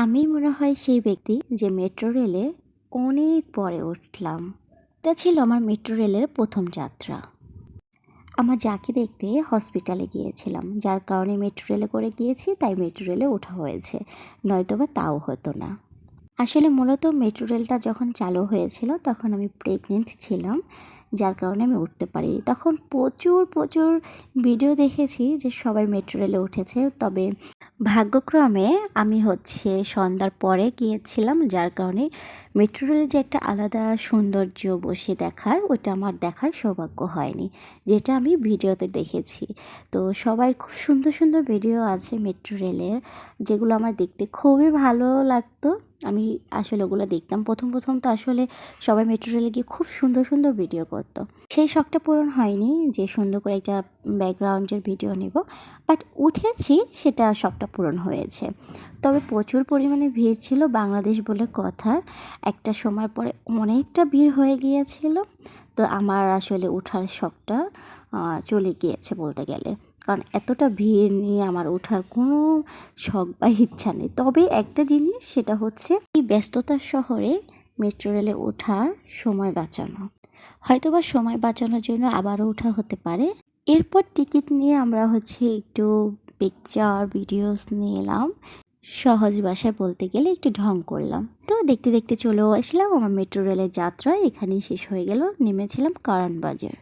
আমি মনে হয় সেই ব্যক্তি যে মেট্রো রেলে অনেক পরে উঠলাম। এটা ছিল আমার মেট্রো রেলের প্রথম যাত্রা। আমার যাকে দেখতে হসপিটালে গিয়েছিলাম, যার কারণে মেট্রো রেলে করে গিয়েছি, তাই মেট্রো রেলে ওঠা হয়েছে, নয়তোবা তাও হতো না। আসলে মূলত মেট্রো রেলটা যখন চালু হয়েছিল তখন আমি প্রেগনেন্ট ছিলাম, যার কারণে আমি উঠতে পারিনি। তখন প্রচুর প্রচুর ভিডিও দেখেছি যে সবাই মেট্রো রেলে উঠেছে, তবে ভাগ্যক্রমে আমি সন্ধ্যার পরে গিয়েছিলাম, যার কারণে মেট্রো রেলের যে একটা আলাদা সৌন্দর্য বসে দেখার, ওটা আমার দেখার সৌভাগ্য হয়নি, যেটা আমি ভিডিওতে দেখেছি। তো সবাই খুব সুন্দর সুন্দর ভিডিও আছে মেট্রো রেলের, যেগুলো আমার দেখতে খুবই ভালো লাগতো। আমি আসলে ওগুলো দেখতাম। প্রথম প্রথম তো আসলে সবাই মেট্রো রেলে গিয়ে খুব সুন্দর সুন্দর ভিডিও করতো। সেই শখটা পূরণ হয়নি যে সুন্দর করে একটা ব্যাকগ্রাউন্ডের ভিডিও নেব, বাট উঠেছি, সেটা শখটা পূরণ হয়েছে। তবে প্রচুর পরিমাণে ভিড় ছিল, বাংলাদেশ বলে কথা। একটা সময় পরে অনেকটা ভিড় হয়ে গিয়েছিল, তো আমার আসলে ওঠার শখটা চলে গিয়েছে বলতে গেলে, কারণ এতটা ভিড় নিয়ে আমার ওঠার কোনো শখ বা ইচ্ছা নেই। তবে একটা জিনিস, সেটা হচ্ছে এই ব্যস্ততার শহরে মেট্রো রেলে ওঠা সময় বাঁচানো, হয়তোবা সময় বাঁচানোর জন্য আবারও ওঠা হতে পারে। এরপর টিকিট নিয়ে আমরা একটু পিকচার ভিডিওস নিলাম, সহজ ভাষায় বলতে গেলে একটু ঢং করলাম। তো দেখতে দেখতে চলেও আসলাম। আমার মেট্রো রেলের যাত্রা এখানেই শেষ হয়ে গেল। নেমেছিলাম কারণ বাজার।